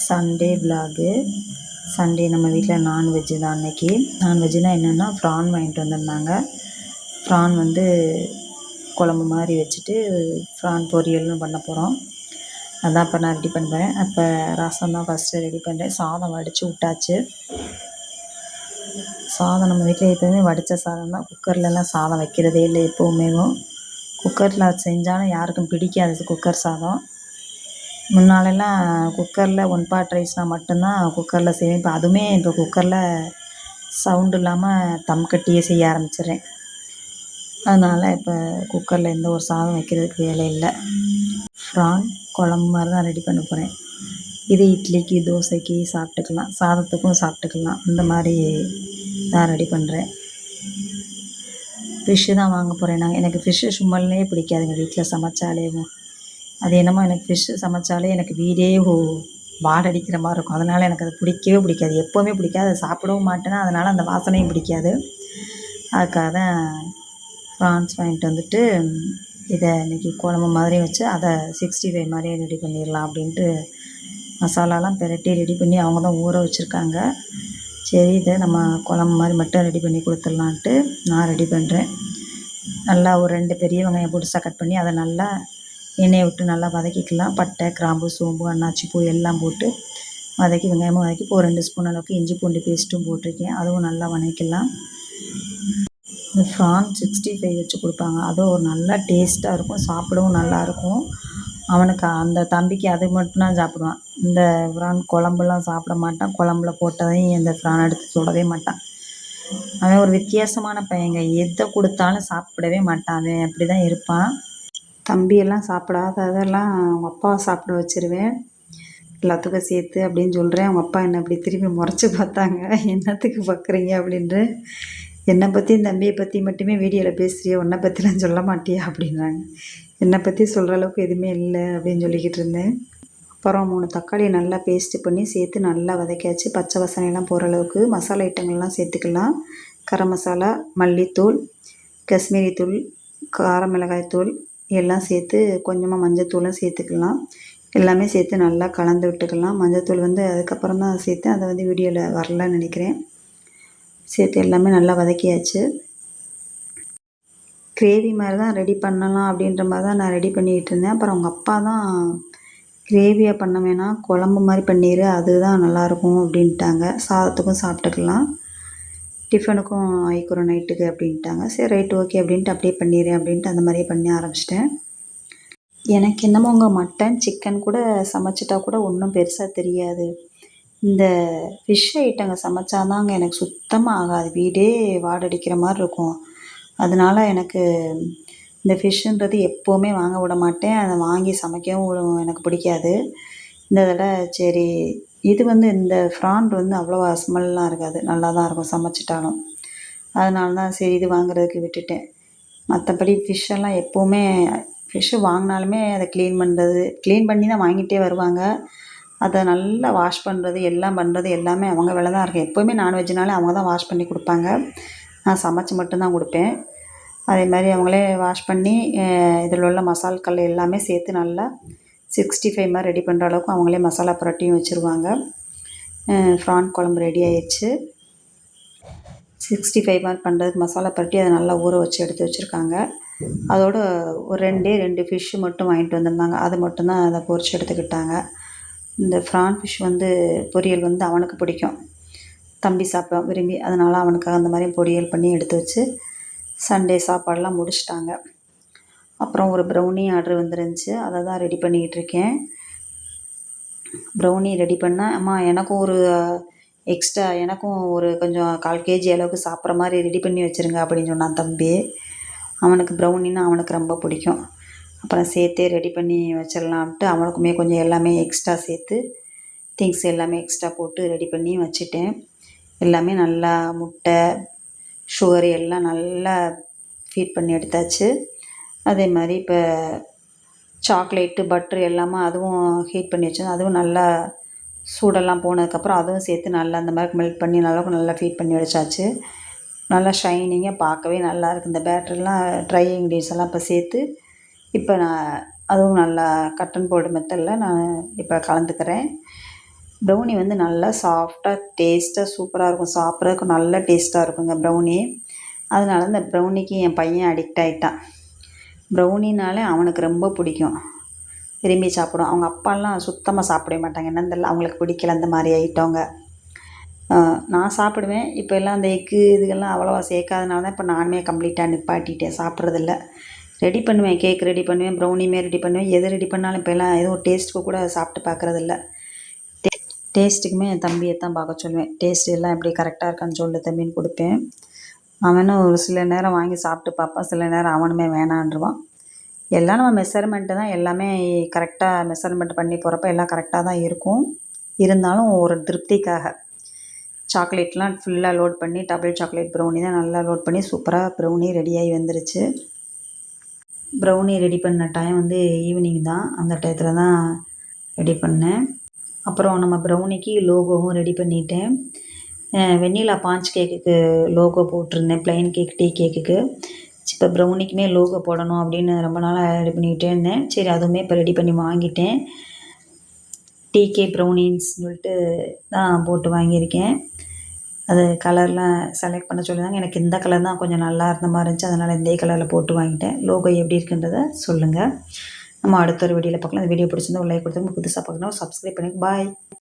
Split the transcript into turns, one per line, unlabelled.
Sunday vlog. Sunday நம்ம வீட்டில் non veg தான் அன்றைக்கி. நான்வெஜ்ஜுனால் என்னென்னா ப்ரான் வாங்கிட்டு வந்திருந்தாங்க. ப்ரான் வந்து குழம்பு மாதிரி வச்சுட்டு ப்ரான் பொரியல்னு பண்ண போகிறோம். அதான் இப்போ நான் ரெடி பண்ணுறேன். அப்போ ரசம் தான் ஃபஸ்ட்டு ரெடி பண்ணுறேன். சாதம் வடித்து விட்டாச்சு. சாதம் நம்ம வீட்டில் எப்போயுமே வடித்த சாதம் தான். குக்கர்லலாம் சாதம் வைக்கிறதே இல்லை எப்போவுமேவும். குக்கரில் செஞ்சாலும் யாருக்கும் பிடிக்காது குக்கர் சாதம். முன்னாலெல்லாம் குக்கரில் ஒன் பாட் ரைஸ்னால் மட்டும்தான் குக்கரில் செய்வேன். இப்போ அதுவுமே இப்போ குக்கரில் சவுண்டு இல்லாமல் தம் கட்டியே செய்ய ஆரம்பிச்சிடுறேன். அதனால் இப்போ குக்கரில் எந்த ஒரு சாதம் வைக்கிறதுக்கு வேலை இல்லை. ப்ரான் குழம்பு மாதிரி தான் ரெடி பண்ண போகிறேன். இது இட்லிக்கு தோசைக்கு சாப்பிட்டுக்கலாம், சாதத்துக்கும் சாப்பிட்டுக்கலாம். இந்த மாதிரி தான் ரெடி பண்ணுறேன். ஃபிஷ்ஷு தான் வாங்க போகிறேன். எனக்கு ஃபிஷ்ஷு சும்மல்லே பிடிக்காதுங்க. வீட்டில் சமைச்சாலேவும் அது என்னமோ எனக்கு ஃபிஷ்ஷு சமைச்சாலே எனக்கு வீடே வாடடிக்கிற மாதிரி இருக்கும். அதனால் எனக்கு அது பிடிக்கவே பிடிக்காது. எப்போவுமே பிடிக்காது. அதை சாப்பிடவும் மாட்டேன்னா, அதனால் அந்த வாசனையும் பிடிக்காது. அதுக்காக தான் ப்ரான்ஸ் வாங்கிட்டு வந்துட்டு இதை இன்றைக்கி குழம்பு மாதிரி வச்சு அதை 65 மாதிரியே ரெடி பண்ணிடலாம் அப்படின்ட்டு மசாலாலாம் பெரட்டி ரெடி பண்ணி அவங்க தான் ஊற வச்சுருக்காங்க. சரி, இதை நம்ம குழம்பு மாதிரி மட்டும் ரெடி பண்ணி கொடுத்துடலான்ட்டு நான் ரெடி பண்ணுறேன். நல்லா ஒரு 2 பெரிய வெங்காயம் பொடிசாக கட் பண்ணி அதை நல்லா எண்ணெயை விட்டு நல்லா வதக்கிக்கலாம். பட்டை, கிராம்பு, சோம்பு, அன்னாச்சி பூ எல்லாம் போட்டு வதக்கி வெங்காயமும் வதக்கி இப்போ ஒரு 2 ஸ்பூன் அளவுக்கு இஞ்சி பூண்டு பேஸ்ட்டும் போட்டிருக்கேன். அதுவும் நல்லா வதக்கிக்கலாம். இந்த ப்ரான் 65 வச்சு கொடுப்பாங்க. அதுவும் ஒரு நல்லா டேஸ்ட்டாக இருக்கும். சாப்பிடவும் நல்லாயிருக்கும். அவனுக்கு அந்த தம்பிக்கு அது மட்டும்தான் சாப்பிடுவான். இந்த ப்ரான் குழம்புலாம் சாப்பிட மாட்டான். குழம்புல போட்டதையும் இந்த ப்ரான் எடுத்து தொடவே மாட்டான். அவன் ஒரு வித்தியாசமான பையங்க. எதை கொடுத்தாலும் சாப்பிடவே மாட்டான். அவன் அப்படி தான் இருப்பான். தம்பியெல்லாம் சாப்பிடாததெல்லாம் அவங்க அப்பாவை சாப்பிட வச்சுருவேன். எல்லாத்துக்கும் சேர்த்து அப்படின்னு சொல்கிறேன். அவங்க அப்பா என்னை அப்படி திரும்பி முறைச்சி பார்த்தாங்க. என்னத்துக்கு பார்க்குறீங்க அப்படின்ட்டு. என்னை பற்றி தம்பியை பற்றி மட்டுமே வீடியோவில் பேசுகிறியா, உன்னை பற்றிலாம் சொல்ல மாட்டியா அப்படின்றாங்க. என்னை பற்றி சொல்கிற அளவுக்கு எதுவுமே இல்லை அப்படின்னு சொல்லிக்கிட்டு இருந்தேன். அப்புறம் 3 தக்காளியை நல்லா பேஸ்ட்டு பண்ணி சேர்த்து நல்லா வதக்கியாச்சு. பச்சை வாசனையெல்லாம் போகிற அளவுக்கு மசாலா ஐட்டங்கள்லாம் சேர்த்துக்கலாம். கரம் மசாலா, மல்லித்தூள், காஷ்மீரி தூள், கார மிளகாய் தூள் எல்லாம் சேர்த்து கொஞ்சமாக மஞ்சத்தூளும் சேர்த்துக்கலாம். எல்லாமே சேர்த்து நல்லா கலந்து விட்டுக்கலாம். மஞ்சத்தூள் வந்து அதுக்கப்புறம் தான் சேர்த்தேன். அதை வந்து வீடியோவில் வரலன்னு நினைக்கிறேன். சேர்த்து எல்லாமே நல்லா வதக்கியாச்சு. கிரேவி மாதிரி தான் ரெடி பண்ணலாம் அப்படின்ற மாதிரி தான் நான் ரெடி பண்ணிக்கிட்டு இருந்தேன். அப்புறம் அவங்க அப்பா தான் கிரேவியாக பண்ண வேணாம், குழம்பு மாதிரி பண்ணிடு, அதுதான் நல்லாயிருக்கும் அப்படின்ட்டாங்க. சாதத்துக்கும் சாப்பிட்டுக்கலாம், டிஃபனுக்கும் ஆயிக்கிறோம் நைட்டுக்கு அப்படின்ட்டாங்க. சரி ரைட்டு ஓகே அப்படின்ட்டு அப்படியே பண்ணிடுறேன் அப்படின்ட்டு அந்த மாதிரியே பண்ண ஆரம்பிச்சிட்டேன். எனக்கு என்னமோ உங்கள் மட்டன் சிக்கன் கூட சமைச்சிட்டா கூட ஒன்றும் பெருசாக தெரியாது. இந்த ஃபிஷ் ஐட்டங்க சமைச்சாதாங்க எனக்கு சுத்தமாக ஆகாது. வீடே வாடடிக்கிற மாதிரி இருக்கும். அதனால எனக்கு இந்த ஃபிஷ்ஷுன்றது எப்போவுமே வாங்க விட மாட்டேன். அதை வாங்கி சமைக்கவும் எனக்கு பிடிக்காது. இந்த தடவை சரி, இது வந்து இந்த ப்ரான் வந்து அவ்வளோவா ஸ்மெல்லாம் இருக்காது, நல்லா தான் இருக்கும் சமைச்சிட்டாலும். அதனால தான் சரி இது வாங்குறதுக்கு விட்டுட்டேன். மற்றபடி ஃபிஷ்ஷெல்லாம் எப்போவுமே ஃபிஷ்ஷு வாங்கினாலுமே அதை க்ளீன் பண்ணி தான் வாங்கிட்டே வருவாங்க. அதை நல்லா வாஷ் பண்ணுறது எல்லாம் எல்லாமே அவங்க வேலை தான் இருக்கும். எப்போவுமே நான்வெஜ்ஜுனாலே அவங்க தான் வாஷ் பண்ணி கொடுப்பாங்க. நான் சமைச்சி மட்டும்தான் கொடுப்பேன். அதே மாதிரி அவங்களே வாஷ் பண்ணி இதில் உள்ள மசால்கள் எல்லாமே சேர்த்து நல்லா 65 மாதிரி ரெடி பண்ணுற அளவுக்கு அவங்களே மசாலா புரட்டியும் வச்சுருவாங்க. ப்ரான் குழம்பு ரெடி ஆயிடுச்சு. 65 மாதிரி பண்ணுறதுக்கு மசாலா புரட்டி அதை நல்லா ஊற வச்சு எடுத்து வச்சுருக்காங்க. அதோடு ஒரு 2 ஃபிஷ்ஷு மட்டும் வாங்கிட்டு வந்திருந்தாங்க. அது மட்டும்தான் அதை பொரிச்சு எடுத்துக்கிட்டாங்க. இந்த ப்ரான் ஃபிஷ் வந்து பொரியல் வந்து அவனுக்கு பிடிக்கும், தம்பி சாப்பிடுவான் விரும்பி. அதனால் அவனுக்காக அந்த மாதிரி பொரியல் பண்ணி எடுத்து வச்சு சண்டே சாப்பாடெலாம் முடிச்சிட்டாங்க. அப்புறம் ஒரு ப்ரௌனி ஆர்டர் வந்துருந்துச்சு. அதை தான் ரெடி பண்ணிக்கிட்டு இருக்கேன். ப்ரௌனி ரெடி பண்ணால் அம்மா எனக்கும் ஒரு எக்ஸ்ட்ரா எனக்கும் ஒரு கொஞ்சம் 1/4 kg அளவுக்கு சாப்பிட்ற மாதிரி ரெடி பண்ணி வச்சுருங்க அப்படின்னு சொன்னான் தம்பி. அவனுக்கு ப்ரௌனின்னா அவனுக்கு ரொம்ப பிடிக்கும். அப்புறம் சேர்த்தே ரெடி பண்ணி வச்சிடலான்ட்டு அவனுக்குமே கொஞ்சம் எல்லாமே எக்ஸ்ட்ரா சேர்த்து திங்ஸ் எல்லாமே எக்ஸ்ட்ரா போட்டு ரெடி பண்ணி வச்சுட்டேன். எல்லாமே நல்லா முட்டை, சுகர் எல்லாம் நல்லா ஃபீட் பண்ணி எடுத்தாச்சு. அதே மாதிரி இப்போ சாக்லேட்டு, பட்ரு எல்லாமே அதுவும் ஹீட் பண்ணி வச்சோம். அதுவும் நல்லா சூடெல்லாம் போனதுக்கப்புறம் அதுவும் சேர்த்து நல்லா அந்த மாதிரி மெல்ட் பண்ணி நல்லா ஃபீட் பண்ணி வச்சாச்சு. நல்லா ஷைனிங்காக பார்க்கவே நல்லாயிருக்கு. இந்த பேட்டர்லாம் ட்ரை இன்க்ரீடியன்ஸ் எல்லாம் இப்போ சேர்த்து இப்போ நான் அதுவும் நல்லா கட் அண்ட் போல்டு மெத்தடில் நான் இப்போ கலந்துக்கிறேன். ப்ரௌனி வந்து நல்லா சாஃப்டாக டேஸ்ட்டாக சூப்பராக இருக்கும். சாப்பிட்றதுக்கு நல்ல டேஸ்ட்டாக இருக்குங்க ப்ரௌனி. அதனால இந்த ப்ரௌனிக்கு என் பையன் அடிக்ட் ஆகிட்டான். ப்ரௌனினாலே அவனுக்கு ரொம்ப பிடிக்கும், விரும்பி சாப்பிடுவான். அவங்க அப்பாலாம் சுத்தமாக சாப்பிடவே மாட்டாங்க, என்னன்னு தெரியல, அவங்களுக்கு பிடிக்கல அந்த மாதிரி ஐட்டங்க. நான் சாப்பிடுவேன். இப்போ எல்லாம் அந்த எக்கு இதுகெல்லாம் அவ்வளோவா சேர்க்காதனால தான் இப்போ நானுமே கம்ப்ளீட்டாக நிப்பாட்டிட்டேன், சாப்பிட்றதில்ல. ரெடி பண்ணுவேன், கேக் ரெடி பண்ணுவேன், ப்ரௌனியுமே ரெடி பண்ணுவேன். எது ரெடி பண்ணாலும் இப்போ எல்லாம் எதுவும் டேஸ்ட்டுக்கு கூட சாப்பிட்டு பார்க்குறதில்ல. டேஸ்ட்டுக்குமே என் தம்பியை தான் பார்க்க சொல்லுவேன். டேஸ்ட் எல்லாம் எப்படி கரெக்டாக இருக்கான்னு சொல்லு தம்பின்னு கொடுப்பேன். அவனும் ஒரு சில நேரம் வாங்கி சாப்பிட்டு பார்ப்பான், சில நேரம் அவனுமே வேணான்றுவான். எல்லாம் நம்ம மெஷர்மெண்ட்டு தான், எல்லாமே கரெக்டாக மெஷர்மெண்ட் பண்ணி போகிறப்ப எல்லாம் கரெக்டாக தான் இருக்கும். இருந்தாலும் ஒரு திருப்திக்காக சாக்லேட்லாம் ஃபுல்லாக லோட் பண்ணி, டபுள் சாக்லேட் ப்ரௌனி தான் நல்லா லோட் பண்ணி சூப்பராக ப்ரௌனி ரெடியாகி வந்துருச்சு. ப்ரௌனி ரெடி பண்ண டைம் வந்து ஈவினிங் தான், அந்த டயத்தில் தான் ரெடி பண்ணேன். அப்புறம் நம்ம ப்ரௌனிக்கு லோகோவும் ரெடி பண்ணிட்டேன். வெண்ணிலா பாஞ்ச் கேக்குக்கு லோகோ போட்டிருந்தேன், ப்ளைன் கேக், டீ கேக்குக்கு. இப்போ ப்ரௌனிக்குமே லோகோ போடணும் அப்படின்னு ரொம்ப நாளாக ரெடி பண்ணிகிட்டே இருந்தேன். சரி, அதுவுமே இப்போ ரெடி பண்ணி வாங்கிட்டேன். டிகே ப்ரௌனின்னு சொல்லிட்டு தான் போட்டு வாங்கியிருக்கேன். அது கலர்லாம் செலக்ட் பண்ண சொல்லியிருந்தாங்க. எனக்கு இந்த கலர் தான் கொஞ்சம் நல்லா இருந்த மாதிரி இருந்துச்சு, அதனால் இந்த கலரில் போட்டு வாங்கிட்டேன். லோகோ எப்படி இருக்குன்றதை சொல்லுங்கள். நம்ம அடுத்த ஒரு வீடியோவில் பார்க்கலாம். இந்த வீடியோ பிடிச்சிருந்தா ஒரு லைக் கொடுத்துருங்க. புதுசாக பார்க்கணும் சப்ஸ்கிரைப் பண்ணுங்கள். பாய்.